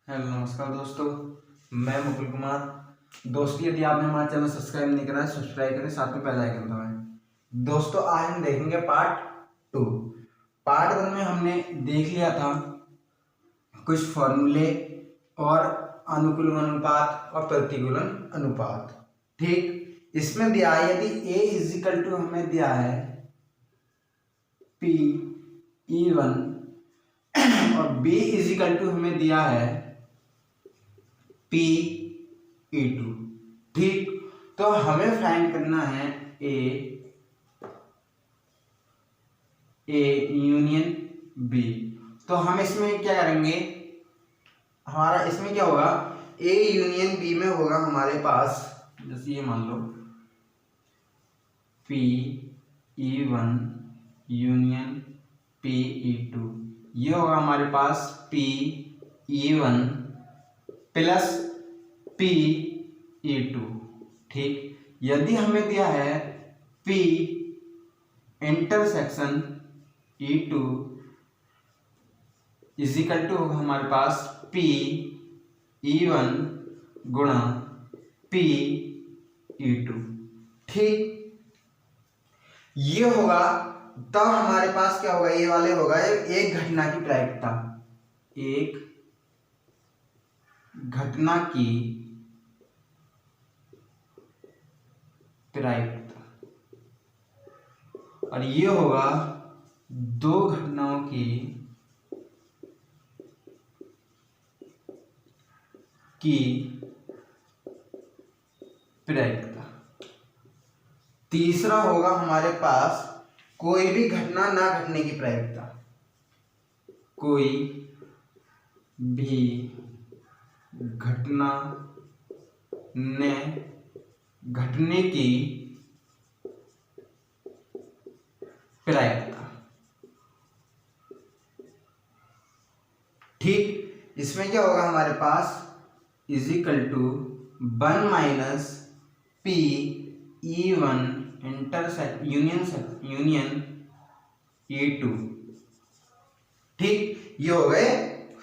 Hello नमस्कार दोस्तों, मैं मुकुल कुमार। दोस्तों, यदि आपने हमारा चैनल सब्सक्राइब नहीं करा है, सब्सक्राइब करें, साथ में बेल आइकन दबाएं। दोस्तों, आज हम देखेंगे पार्ट 2। पार्ट 1 में हमने देख लिया था कुछ फॉर्मूले और अनुकूलन अनुपात और प्रतिकूलन अनुपात। ठीक, इसमें दिया है यदि a इजिकल टू हमें दिया है P(E1) और b इजिकल टू हमें दिया है P(E2). ठीक, तो हमें फाइंड करना है A यूनियन B। तो हम इसमें क्या करेंगे, हमारा इसमें क्या होगा, A यूनियन B में होगा हमारे पास, जैसे ये मान लो P(E1) यूनियन P(E2), ये होगा हमारे पास P(E1) प्लस P(E2). ठीक, यदि हमें दिया है P intersection E2 is equal to होगा हमारे पास P(E1) गुणा P(E2). ठीक, ये होगा, तब हमारे पास क्या होगा, ये वाले होगा एक घटना की प्रायिकता, एक घटना की प्रायिकता, और ये होगा दो घटनाओं की प्रायिकता। तीसरा होगा हमारे पास कोई भी घटना ना घटने की प्रायिकता, कोई भी घटना ने घटने की प्रायिकता। ठीक, इसमें क्या होगा हमारे पास is equal to 1 minus P(E1) union E2। ठीक, ये हो गए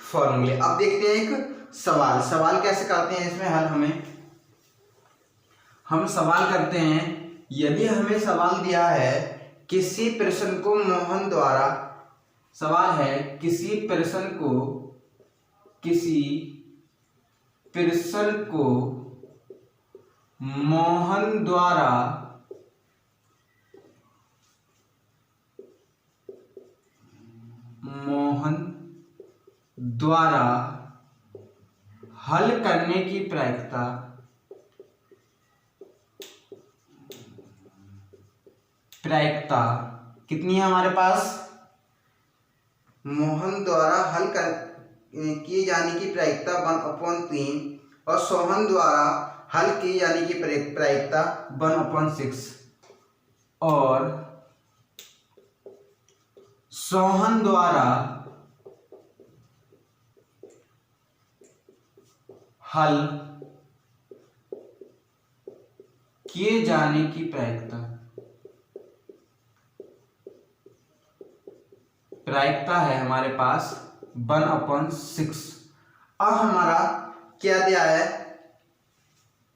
फॉर्मूले। अब देखते हैं एक सवाल कैसे करते हैं इसमें हल। हम सवाल करते हैं, यदि हमें सवाल दिया है किसी प्रश्न को मोहन द्वारा, सवाल है किसी प्रश्न को मोहन द्वारा हल करने की प्रायिकता कितनी है हमारे पास, मोहन द्वारा हल किए जाने की प्रायिकता 1/3 और सोहन द्वारा हल किए जाने की प्रायिकता 1/6, और सोहन द्वारा हल किए जाने की प्रायिकता है हमारे पास 1/6। अब हमारा क्या दिया है,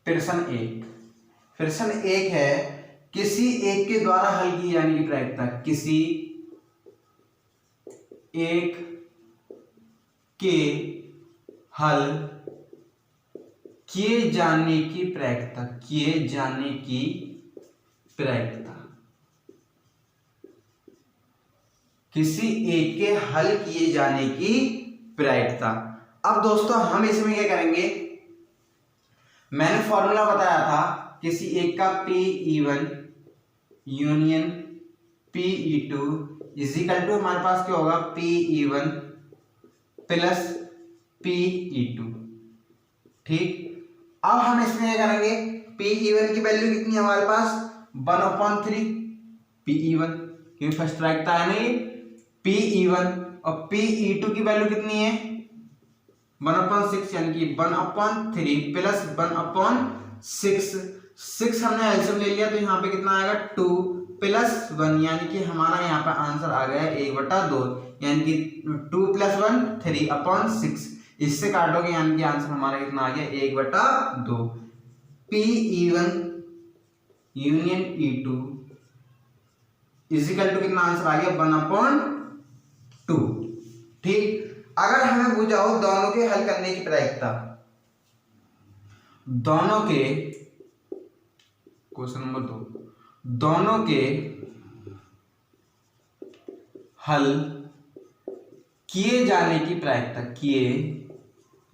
प्रश्न एक है किसी एक के द्वारा हल की जाने की प्रायिकता, किसी एक के हल किए जाने की प्रायिकता, किसी एक के हल किए जाने की प्रायिकता। अब दोस्तों, हम इसमें क्या करेंगे, मैंने फॉर्मूला बताया था किसी एक का P(E1) union P(E2) is equal to हमारे पास क्या होगा, P(E1) प्लस P(E2). ठीक, अब हम इसमें क्या करेंगे, P(E1) की वैल्यू कितनी है हमारे पास, 1/3 P(E1), क्योंकि फर्स्ट प्रायिकता है ना ये P(E1), और P(E2) की वैल्यू कितनी है 1/6, यानी कि 1/3 प्लस 1/6 हमने एलसीएम ले लिया, तो यहाँ पे कितना आएगा 2 + 1, यानी कि हमारा यहाँ पे आंसर आ गया 1/2, यानी कि 2 + 1 3/6, इससे काटोगे यानी कि आंसर हमारा कितना आ गया 1/2। P(E1) union E2 is equal to कितना आंसर आ गया 1/2। ठीक, अगर हमें पूछा हो दोनों के हल करने की प्रायिकता, दोनों के क्वेश्चन नंबर 2, दोनों के हल किए जाने की प्रायिकता, किए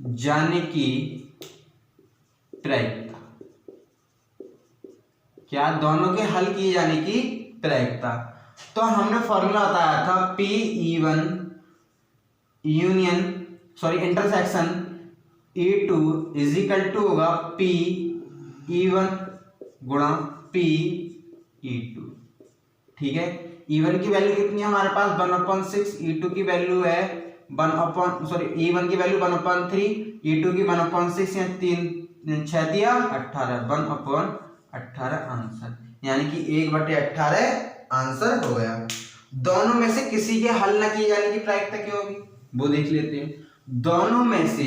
जाने की प्रायिकता, क्या दोनों के हल किए जाने की प्रायिकता। तो हमने फॉर्मूला बताया था P(E1) union intersection E2 is equal to होगा P(E1) गुणा P(E2). ठीक है, E1 की वैल्यू कितनी है हमारे पास 1/6, E2 की वैल्यू है E1 की वैल्यू 1/3, E2 की 1/6 या 3 6 दिया 18, 1/18 आंसर, यानी कि 1/18 आंसर हो गया। दोनों में से किसी के हल न किए जाने की प्रायिकता क्या होगी वो देख लेते हैं। दोनों में से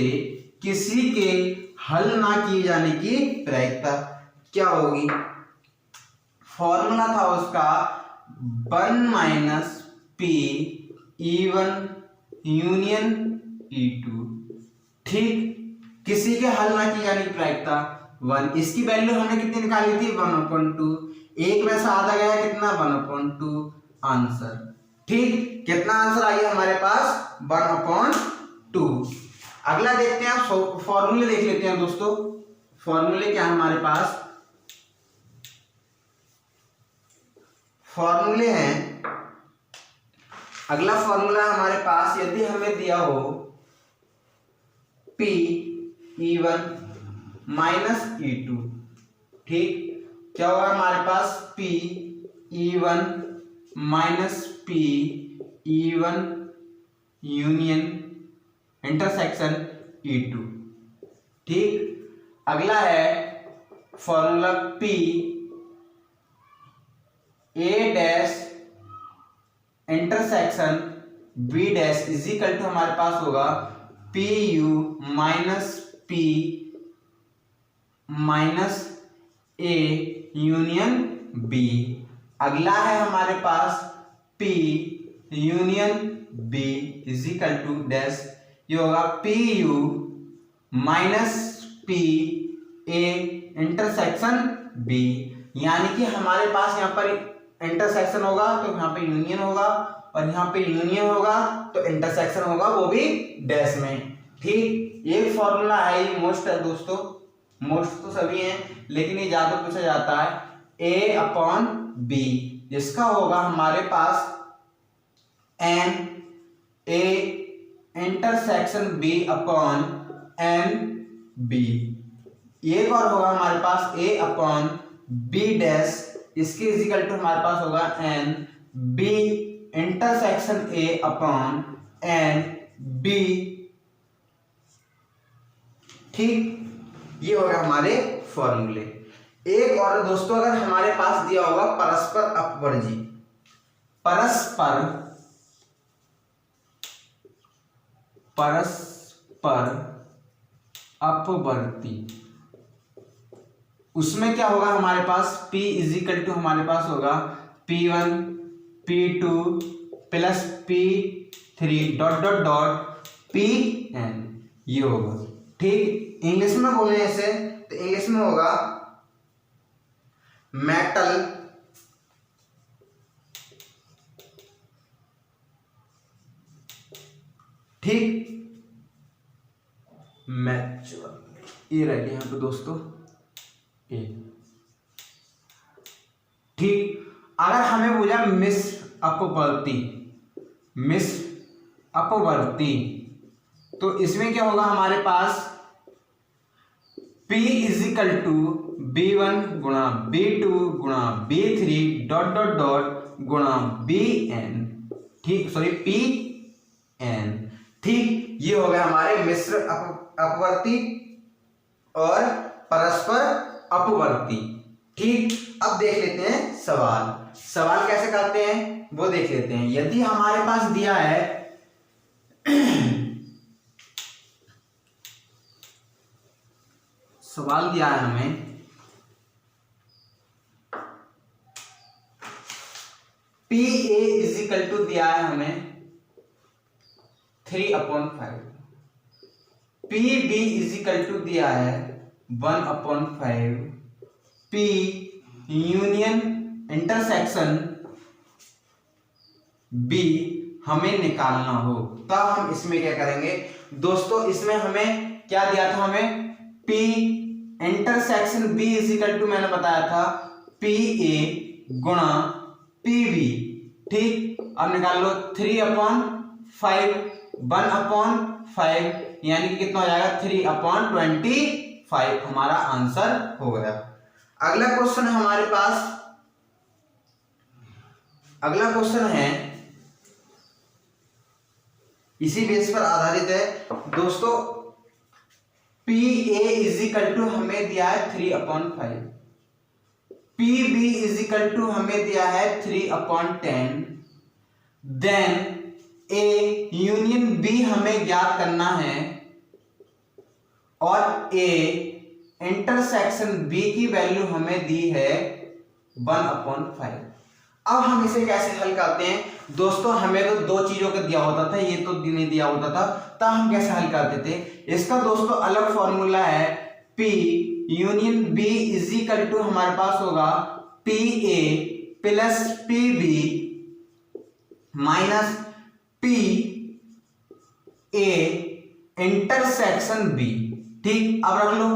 किसी के हल ना किए जाने की प्रायिकता क्या होगी, फॉर्मूला था उसका 1 - P(E1) यूनियन E2। ठीक, किसी के हल ना की जाने की प्रायिकता 1, इसकी वैल्यू हमने कितनी निकाली थी 1/2, एक में से आधा गया कितना 1/2 आंसर। ठीक, कितना आंसर आ गया हमारे पास 1/2। अगला देखते हैं, आप फॉर्मूले देख लेते हैं दोस्तों। फॉर्मूले क्या है हमारे पास, फॉर्मूले हैं, अगला फॉर्मूला हमारे पास, यदि हमें दिया हो P(E1) - E2, ठीक, क्या होगा हमारे पास P(E1) - P(E1) union intersection E2। ठीक, अगला है formula P(A' intersection B' is equal to हमारे पास होगा PU - P - A union B। अगला है हमारे पास P union B is equal to dash, ये होगा PU - P A intersection B, यानी कि हमारे पास यहाँ पर इंटरसेक्शन होगा तो यहाँ पे यूनियन होगा, और यहाँ पे यूनियन होगा तो इंटरसेक्शन होगा, वो भी डैश में। ठीक, ये फॉर्मूला है, ये मोस्ट है दोस्तों, मोस्ट तो सभी हैं लेकिन ये ज्यादा पूछा जाता है A/B, जिसका होगा हमारे पास N A इंटरसेक्शन B/NB। एक और होगा हमारे पास A/B', इसके इजिकल टू हमारे पास होगा NB इंटरसेक्शन A/NB। ठीक, ये होगा हमारे फॉर्मूले। एक और दोस्तों, अगर हमारे पास दिया होगा परस्पर अपवर्जी, परस्पर अपवर्ती, उसमें क्या होगा हमारे पास P इजिकल टू हमारे पास होगा P1 P2 plus P3 dot dot dot Pn, ये होगा। ठीक, इंग्लिश में बोले ऐसे तो इंग्लिश में होगा मेटल ठीक, मैच्योर, ये रह गया यहाँ पे दोस्तों ए। ठीक, अगर हमें पूछा मिश्र अपवर्ती, तो इसमें क्या होगा हमारे पास P इजिकल टू B1 गुणा B2 गुणा B3 डॉट डॉट डॉट गुणा Bn, ठीक, Pn। ठीक, ये हो गया हमारे मिश्र अपवर्ती और परस्पर अपवर्ती। ठीक, अब देख लेते हैं सवाल कैसे करते हैं वो देख लेते हैं। यदि हमारे पास दिया है सवाल दिया है हमें P A is equal to दिया है हमें 3/5, P B is equal to दिया है 1/5, पी यूनियन इंटरसेक्शन बी हमें निकालना हो, तब हम इसमें क्या करेंगे दोस्तों, इसमें हमें क्या दिया था, हमें P intersection B is equal to मैंने बताया था पी ए गुणा पी बी, ठीक। अब निकाल लो 3/5, 1/5 यानी कि कितना हो जाएगा 3/25, हमारा आंसर हो गया। अगला क्वेश्चन है हमारे पास, अगला क्वेश्चन है इसी बेस पर आधारित है दोस्तों। P A is equal to हमें दिया है 3/5, P B is equal to हमें दिया है 3/10, देन ए यूनियन बी हमें ज्ञात करना है और ए इंटरसेक्शन बी की वैल्यू हमें दी है 1/5। अब हम इसे कैसे हल करते हैं दोस्तों, हमें तो दो चीजों का दिया होता था, ये तो नहीं दिया होता था, तब हम कैसे हल करते थे, इसका दोस्तों अलग फॉर्मूला है P union B is equal to हमारे पास होगा PA plus PB minus PA intersection B, ठीक। अब रख लो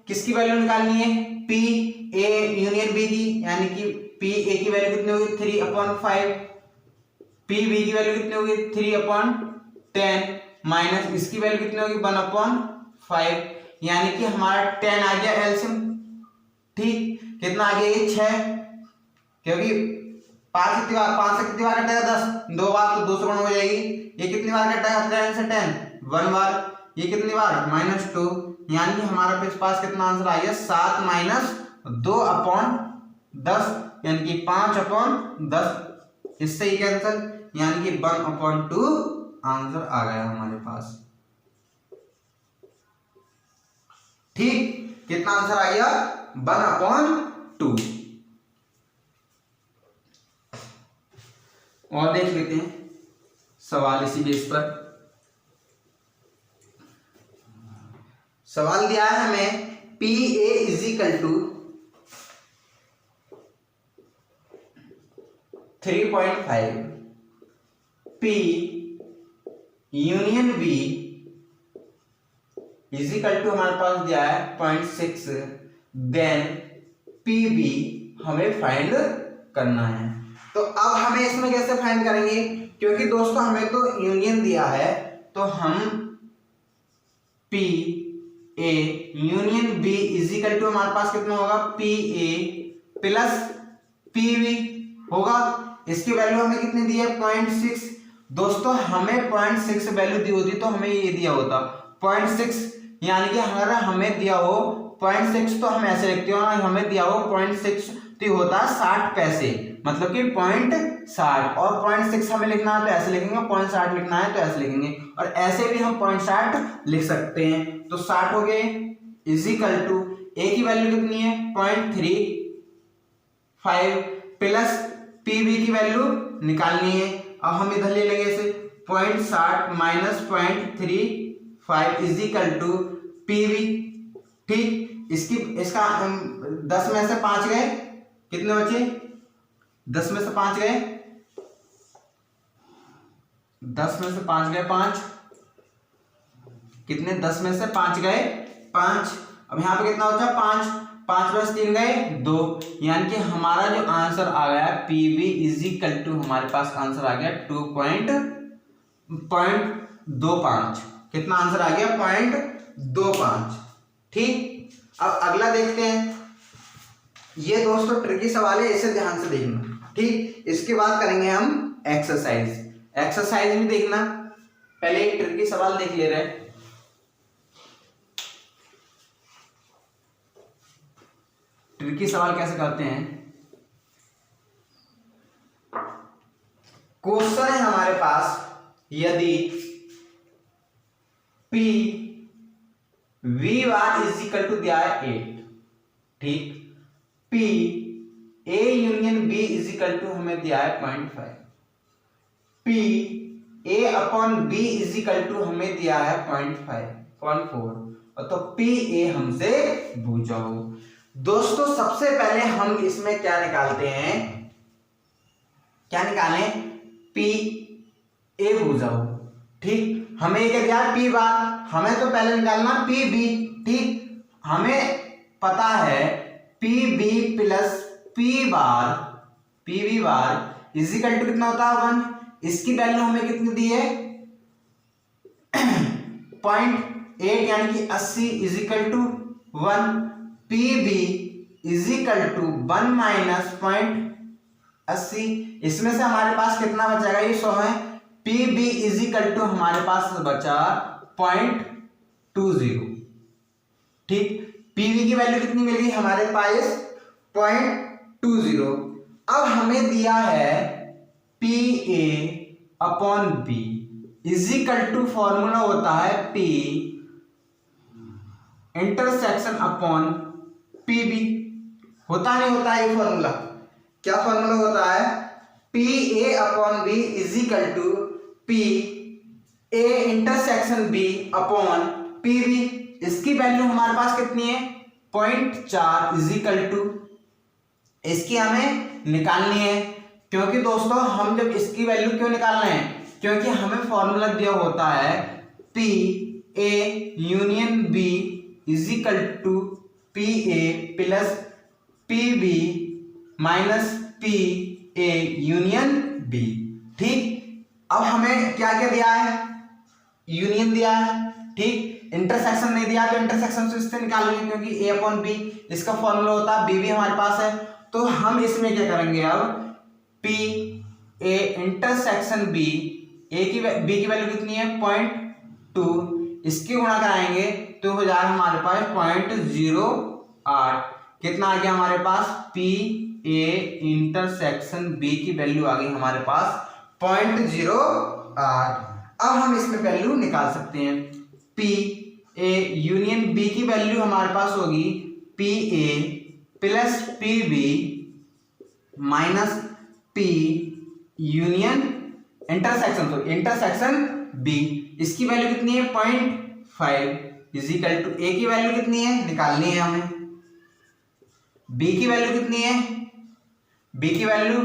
किसकी वैल्यू निकालनी है, PA यूनियन B की, यानी कि PA की वैल्यू कितनी होगी 3/5, PB की वैल्यू कितनी होगी 3/10 माइनस इसकी वैल्यू कितनी होगी 1/5, यानी कि हमारा 10 आ गया एलसीएम, ठीक। कितना आ गया ये 6, क्योंकि 5 से कितनी बार कटेगा 10, 2 बार तो 2 से गुणा हो जाएगी। ये कितनी बार कटेगा 10 से 10 1 बार, ये कितनी बार -2, यानी कि हमारा पास कितना आंसर आ गया 7 - 2/10, यानी कि 5/10, इससे ही कैंसिल, यानी कि 1/2 आंसर आ गया हमारे पास, ठीक। कितना आंसर आ गया 1/2। और देख लेते हैं सवाल इसी बेस पर। सवाल दिया है हमें P A is equal to 3.5, P union B is equal to हमारे पास दिया है 0.6, देन PB हमें फाइंड करना है। तो अब हमें इसमें कैसे फाइंड करेंगे, क्योंकि दोस्तों हमें तो यूनियन दिया है, तो हम P A union B is equal to हमारे पास कितना होगा PA प्लस PB होगा। इसकी वैल्यू हमें कितनी दी है 0.6, दोस्तों हमें 0.6 वैल्यू दी होती तो हमें ये दिया होता 0.6, यानी कि अगर हमें दिया हो 0.6 तो हम ऐसे लिखते हो ना, हमें दिया हो 0.6 तो होता है 60 पैसे, मतलब कि 0.60, और 0.6 हमें लिखना है तो ऐसे लिखेंगे, 0.60 लिखना है तो ऐसे लिखेंगे, और ऐसे भी हम 0.60 लिख सकते हैं। तो 60 हो गए इज इक्वल टू ए की वैल्यू कितनी है 0.35 प्लस PB की वैल्यू निकालनी है। अब हम इधर ले लेंगे इसे 0.60 minus 0.35 is equal to PB, ठीक। इसका 10 में से 5 गए, कितने बचे 10 में से 5 गए, 10 में से 5 गए 5, कितने 10 में से 5 गए 5, अब यहाँ पे कितना होता है 5, 5 प्लस 3 गए 2, यानी कि हमारा जो आंसर आ गया PB इज इक्वल टू हमारे पास आंसर आ गया 2.25, कितना आंसर आ गया 0.25, ठीक। अब अगला देखते हैं, ये दोस्तों ट्रिकी सवाल है, इसे ध्यान से देखना, ठीक। इसके बाद करेंगे हम एक्सरसाइज भी देखना, पहले एक ट्रिकी सवाल देख ले रहे हैं। ट्रिकी सवाल कैसे करते हैं, क्वेश्चन है हमारे पास, यदि P V bar is equal to दिया है 8, ठीक। P A union B is equal to हमें दिया है 0.5, P A upon B is equal to हमें दिया है 0.4, और तो पी ए हमसे बूझाओ। दोस्तों सबसे पहले हम इसमें क्या निकालते हैं, क्या निकालें, पी ए बूझाओ, ठीक। हमें क्या दिया पी बार, हमें तो पहले निकालना पी बी, ठीक। हमें पता है P B plus P B bar is equal to कितना होता है 1, इसकी वैल्यू हमें कितनी दी है 0.8 यानी कि 80 is equal to 1, P B is equal to 1 minus 0.80, इसमें से हमारे पास कितना बचेगा, ये 100 है। P B is equal to हमारे पास बचा 0.20, ठीक। पीवी की वैल्यू कितनी मिल गई हमारे पास 0.20। अब हमें दिया है P A upon B is equal to formula होता है P intersection upon P B, होता नहीं होता है ये फॉर्मूला, क्या फॉर्मूला होता है, P A upon B is equal to P A intersection B upon P B. इसकी वैल्यू हमारे पास कितनी है 0.4 इज इक्वल टू, इसकी हमें निकालनी है, क्योंकि दोस्तों हम जब इसकी वैल्यू क्यों निकाल रहे हैं, क्योंकि हमें फॉर्मूला दिया होता है P A union B is equal to P A plus P B minus P A union B, ठीक। अब हमें क्या क्या दिया है, यूनियन दिया है, ठीक। इंटरसेक्शन नहीं दिया तो इंटरसेक्शन से इससे निकालेंगे, क्योंकि ए अपॉन बी इसका फॉर्मूला होता है, बी भी हमारे पास है, तो हम इसमें क्या करेंगे, अब पी ए इंटरसेक्शन बी, ए की बी की वैल्यू कितनी है 0.2, इसकी गुणा कराएंगे तो हो जाएगा हमारे पास 0.08, कितना आ गया हमारे पास, पी ए इंटरसेक्शन बी की वैल्यू आ गई हमारे पास 0.08। अब हम इसमें वैल्यू निकाल सकते हैं, पी ए यूनियन बी की वैल्यू हमारे पास होगी P A plus P B minus P union intersection B, इसकी वैल्यू कितनी है 0.5 इज इक्वल टू, ए की वैल्यू कितनी है निकालनी है हमें, बी की वैल्यू कितनी है, बी की वैल्यू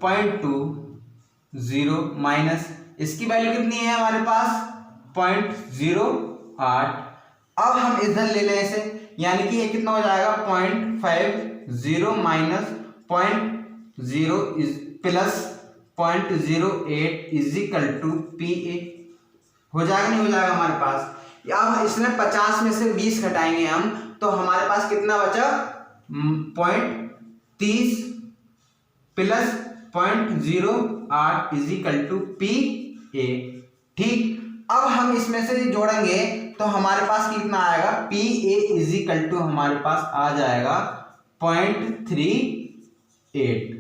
0.20 माइनस इसकी वैल्यू कितनी है हमारे पास 0.08। अब हम इधर ले लें इसे, यानी कि ये कितना हो जाएगा 0.50 minus 0.0 plus 0.08 is equal to P A, हो जाएगा नहीं हो जाएगा हमारे पास। अब इसमें 50 में से 20 घटाएंगे हम, तो हमारे पास कितना बचा 0.30 plus 0.08 is equal to P A, ठीक। अब हम इसमें से जोड़ेंगे तो हमारे पास कितना आएगा, P A is equal to हमारे पास आ जाएगा 0.38,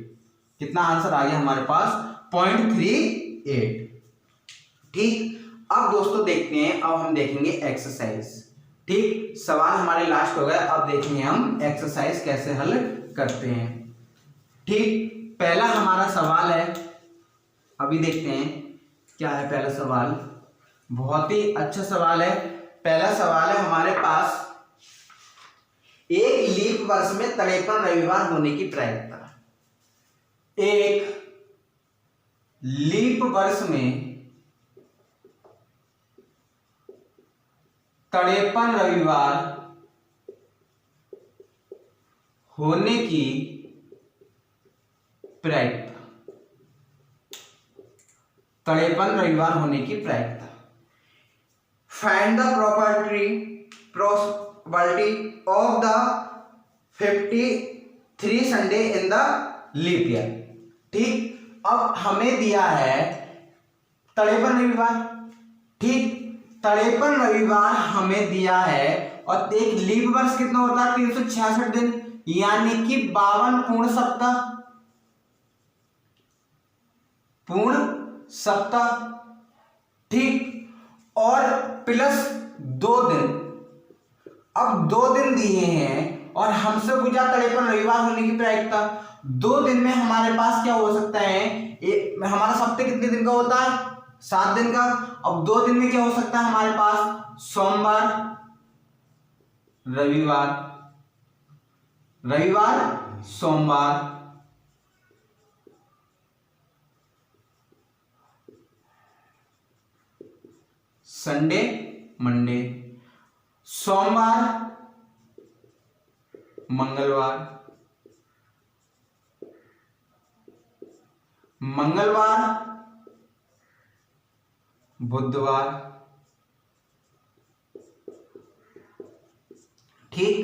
कितना आंसर आ गया हमारे पास 0.38, ठीक। अब दोस्तों देखते हैं, अब हम देखेंगे एक्सरसाइज, ठीक। सवाल हमारे लास्ट हो गए, अब देखेंगे हम एक्सरसाइज कैसे हल करते हैं, ठीक। पहला हमारा सवाल है, अभी देखते हैं क्या है पहला सवाल, बहुत ही अच्छा सवाल है। पहला सवाल है हमारे पास, एक लीप वर्ष में 53 रविवार होने की प्रायिकता, एक लीप वर्ष में 53 रविवार होने की प्रायिकता, 53 रविवार होने की प्रायिकता। Find the probability of the 53 Sunday in the leap year, ठीक। अब हमें दिया है 53 रविवार, ठीक, 53 रविवार हमें दिया है, और एक लीप वर्ष कितना होता है 366 दिन, यानी कि 52 पूर्ण सप्ताह, ठीक, और प्लस 2 दिन, अब 2 दिन दिए हैं और हमसे पूछा 53 रविवार होने की प्रायिकता। 2 दिन में हमारे पास क्या हो सकता है, हमारा सप्ताह कितने दिन का होता है, 7 दिन का। अब 2 दिन में क्या हो सकता है हमारे पास, सोमवार, रविवार, रविवार, सोमवार, संडे, मंडे, सोमवार, मंगलवार, मंगलवार, बुधवार, ठीक,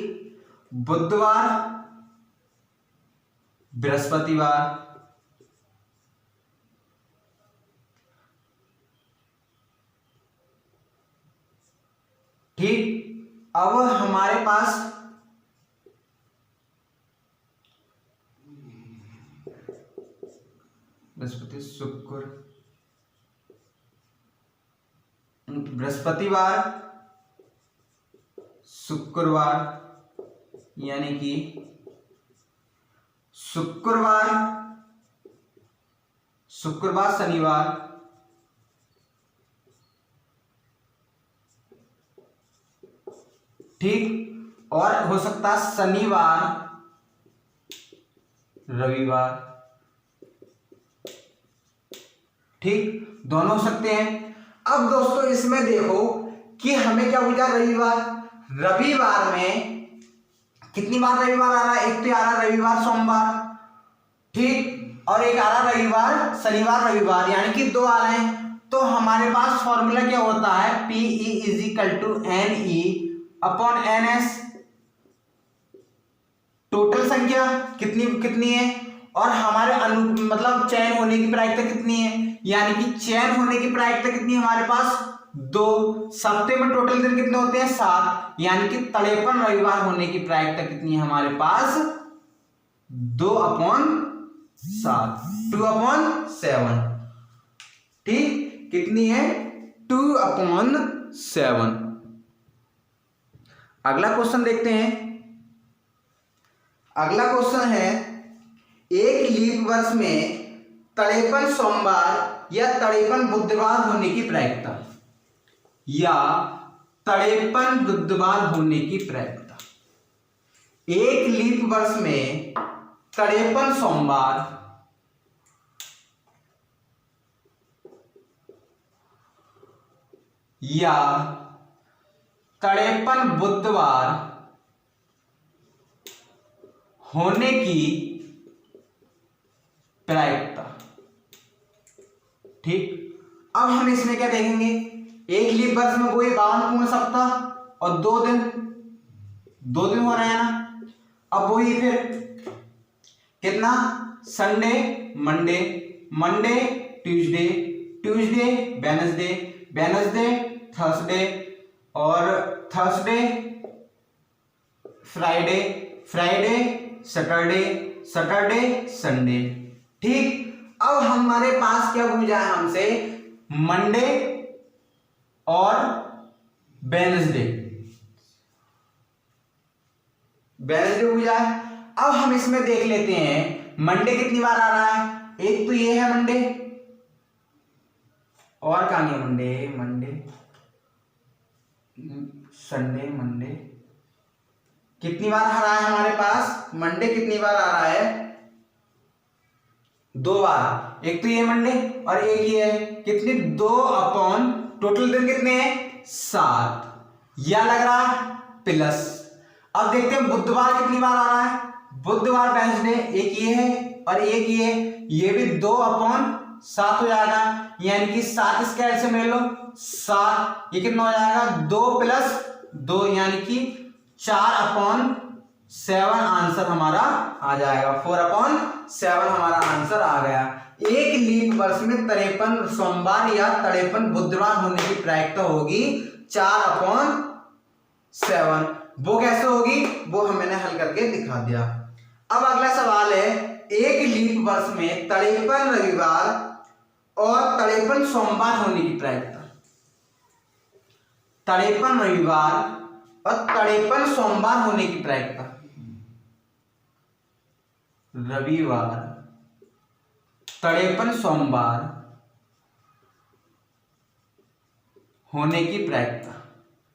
बुधवार, बृहस्पतिवार, ठीक। अब हमारे पास बृहस्पति, शुक्र, बृहस्पतिवार, शुक्रवार, यानी कि शुक्रवार, शुक्रवार, शनिवार, ठीक, और हो सकता है शनिवार, रविवार, ठीक, दोनों हो सकते हैं। अब दोस्तों इसमें देखो कि हमें क्या पूछा, रविवार। रविवार में कितनी बार रविवार आ रहा है, एक तो आ रहा है रविवार, सोमवार, ठीक, और एक आ रहा है रविवार, शनिवार, रविवार, यानी कि 2 आ रहे हैं। तो हमारे पास फॉर्मूला क्या होता है, PE = NE upon NS, total संख्या कितनी कितनी है और हमारे मतलब चयन होने की प्रायिकता कितनी है, यानी कि चयन होने की प्रायिकता कितनी है हमारे पास, 2। सप्ताह में टोटल दिन कितने होते हैं, 7, यानी कि 53 रविवार होने की प्रायिकता कितनी है हमारे पास, 2/7, 2/7, ठीक, कितनी है, 2/7। अगला क्वेश्चन देखते हैं। अगला क्वेश्चन है, एक लीप वर्ष में 53 सोमवार या 53 बुधवार होने की प्रायिकता, या 53 बुधवार होने की प्रायिकता। एक लीप वर्ष में 53 सोमवार या 53 बुधवार होने की प्रायिकता, ठीक। अब हम इसमें क्या देखेंगे, एक लीप वर्ष में कोई 52 पूर्ण सप्ताह और 2 दिन हो रहे हैं ना। अब वही फिर कितना, Sunday, Monday, Monday, Tuesday, Tuesday, Wednesday, Wednesday, Thursday, और Thursday, Friday, Friday, Saturday, Saturday, Sunday, ठीक। अब हमारे पास क्या पूछा है हमसे, मंडे और वेडनेसडे, वेडनेसडे पूछा है। अब हम इसमें देख लेते हैं मंडे कितनी बार आ रहा है, एक तो ये है मंडे, और कहां है मंडे, मंडे, संडे, मंडे, कितनी बार आ रहा है हमारे पास, मंडे कितनी बार आ रहा है, 2 बार, एक तो ये मंडे और एक ये है, कितनी, 2/, टोटल दिन कितने हैं, 7, या लग रहा है प्लस। अब देखते हैं बुधवार कितनी बार आ रहा है, बुधवार, वेडनेसडे, एक ये है और एक ये भी 2/7 हो जाएगा, यानी कि 7 स्क्वायर से मिल लो 7, ये कितना हो जाएगा, 2 + 2, यानी कि 4/7 आंसर हमारा आ जाएगा, 4/7 हमारा आंसर आ गया। एक लीप वर्ष में 53 सोमवार या 53 बुधवार होने की प्रायिकता होगी 4/7। वो कैसे होगी, वो हमने हल करके दिखा दिया। अब अगला सवाल है, एक लीप वर्ष में 53 रविवार और 53 सोमवार होने की प्रायिकता। 53 रविवार और तड़ेपन सोमवार होने की प्रायिकता, रविवार, तड़ेपन सोमवार होने की प्रायिकता,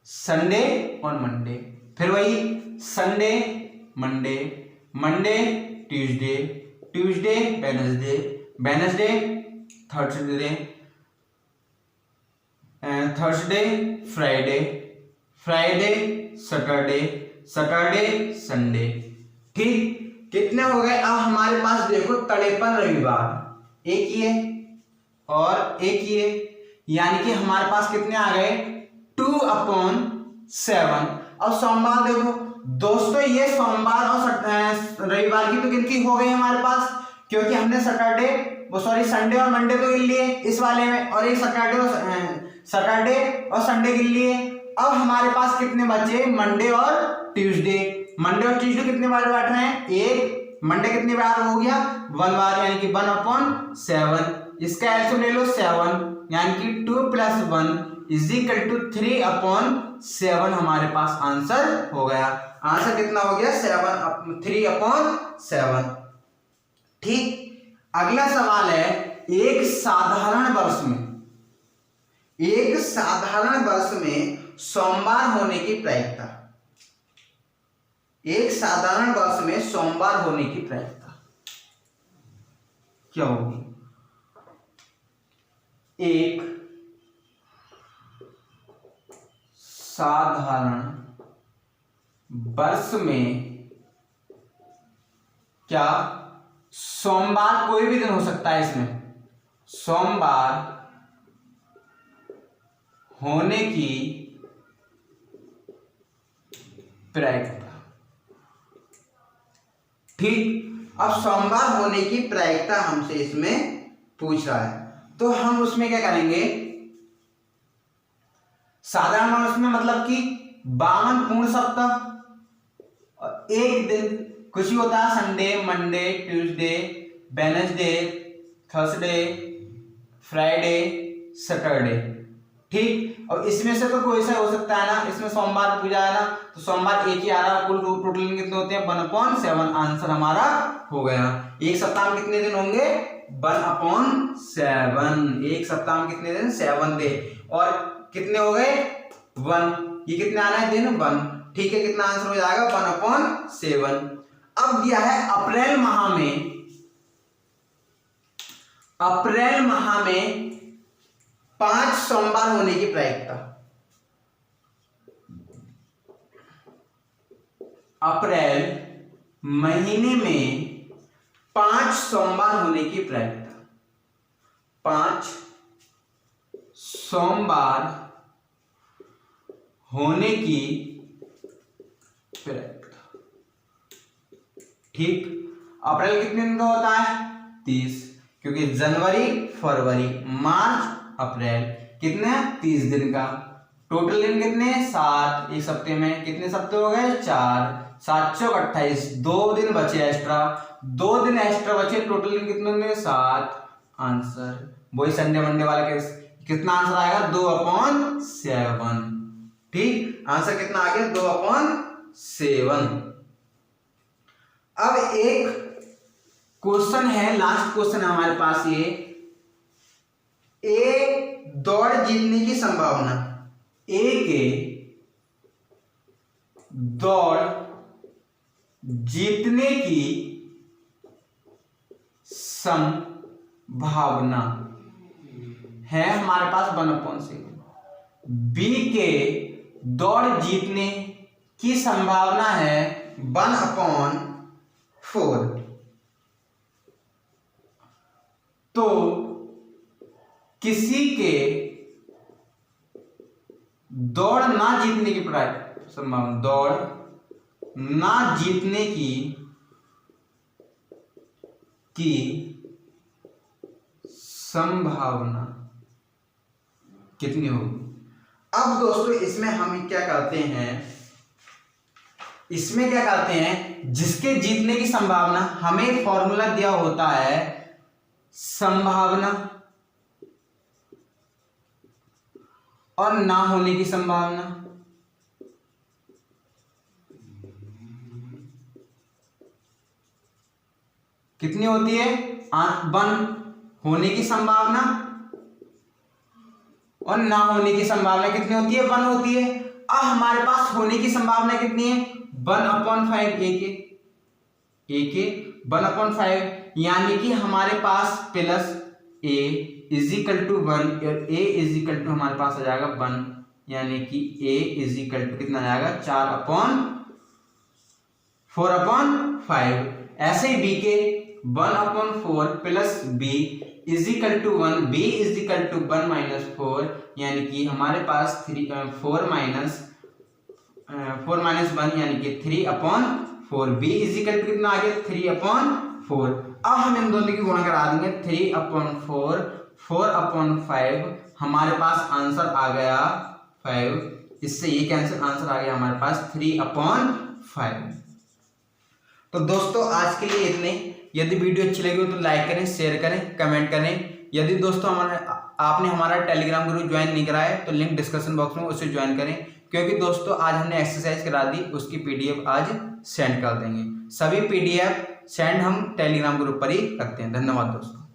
संडे और मंडे, फिर वही Sunday Monday, Monday Tuesday, Tuesday Wednesday, Wednesday Thursday, Thursday Friday, Friday Saturday, Saturday Sunday. ठीक, कितने हो गए? अब हमारे पास देखो तड़ेपन रविवार एक ही है और एक ही है, यानी कि हमारे पास कितने आ गए? 2/7। और सोमवार देखो दोस्तों, ये सोमवार और रविवार की तो गिनती हो गई हमारे पास, क्योंकि हमने सैटरडे वो सॉरी संडे और मंडे तो गिन लिए इस वाले में, और एक सैटरडे और संडे गिन लिए। अब हमारे पास कितने बचे? मंडे और ट्यूसडे। मंडे और ट्यूसडे कितने बार बैठ रहे हैं? एक। मंडे कितनी बार हो गया? 1 बार, यानी कि 1/7। इसका एलसीएम ले लो 7, यानी कि 2 + 1 = 3/7 हमारे पास आंसर हो गया। आंसर कितना हो गया? 3/7। ठीक, अगला सवाल है, एक साधारण वर्ष में सोमवार होने की प्रायिकता, एक साधारण वर्ष में सोमवार होने की प्रायिकता क्या होगी? एक साधारण वर्ष में क्या सोमवार, कोई भी दिन हो सकता है इसमें, सोमवार होने की प्रायिकता। ठीक, अब सोमवार होने की प्रायिकता हमसे इसमें पूछ रहा है, तो हम उसमें क्या करेंगे? साधारण वर्ष में मतलब कि 52 पूर्ण सप्ताह और एक दिन कुछ ही होता है, Sunday Monday Tuesday Wednesday Thursday Friday Saturday. ठीक, और इसमें से तो कोई सा हो सकता है ना, इसमें सोमवार पूजा है ना, तो सोमवार एक ही आ रहा, कुल टोटल कितने होते हैं? 1/7। आंसर हमारा हो गया। एक सप्ताह में कितने दिन होंगे? 1/7। एक सप्ताह में कितने दिन? 7 दिन। और कितने हो गए? 1। ये कितने आना है? दिन 1। ठीक है, कितना आंसर हो जाएगा? 1/7। अब दिया है अप्रैल माह में 5 सोमवार होने की प्रायिकता। अप्रैल महीने में 5 सोमवार होने की प्रायिकता, 5 सोमवार होने की प्रायिकता। ठीक, अप्रैल कितने दिन का होता है? 30, क्योंकि जनवरी फरवरी मार्च अप्रैल कितने? 30 दिन का। टोटल दिन कितने? 7। एक सप्ते में कितने सप्ते हो गए? 4। 7 चौक 28, 2 दिन बचे एक्स्ट्रा, 2 दिन एक्स्ट्रा बचे, टोटल दिन कितने होंगे? 7। आंसर वही संडे मंडे वाला केस, कितना आंसर आएगा? 2/7। ठीक, आंसर कितना आ गया? 2/7। अब एक क्वेश्चन है, लास्ट क्वेश्चन है हमारे पास, ये एक दौड़ जीतने की संभावना, एक दौड़ जीतने की संभावना है हमारे पास 1/7। बी के दौड़ जीतने की संभावना है 1/4। तो किसी के दौड़ ना जीतने की संभावना, दौड़ ना जीतने की संभावना कितनी होगी? अब दोस्तों इसमें हम क्या करते हैं, जिसके जीतने की संभावना, हमें एक फॉर्मूला दिया होता है, संभावना और ना होने की संभावना। कितनी होती है 1 होने की संभावना और ना होने की संभावना कितनी होती है 1 होती है। अब हमारे पास होने की संभावना कितनी है 1/5 ए के 1/5, यानी कि हमारे पास प्लस a इजिकल टू 1 और a इजिकल टू हमारे पास आ जाएगा 1, यानी कि a इजिकल टू कितना आ जाएगा 4/5। ऐसे ही b के 1/4 plus b is equal to 1, b is equal to 1 - 4, यानी कि हमारे पास 4 - 1 यानी कि 3/4। b इजिकल टू कितना आ गया 3/4। अब हम इन दोनों की गुणा करा देंगे 3/4 4/5, हमारे पास आंसर आ गया 5। इससे ये कैंसिल, आंसर आ गया हमारे पास 3/5। तो दोस्तों आज के लिए इतने। यदि वीडियो अच्छी लगी हो तो लाइक करें, शेयर करें, कमेंट करें। यदि दोस्तों आपने हमारा टेलीग्राम ग्रुप ज्वाइन नहीं कराया है तो लिंक डिस्क्रिप्शन बॉक्स में उसे ज्वाइन करें, क्योंकि दोस्तों आज हमने एक्सरसाइज करा दी, उसकी पीडीएफ आज सेंड कर देंगे। सभी पीडीएफ सेंड हम टेलीग्राम ग्रुप पर ही करते हैं। धन्यवाद दोस्तों।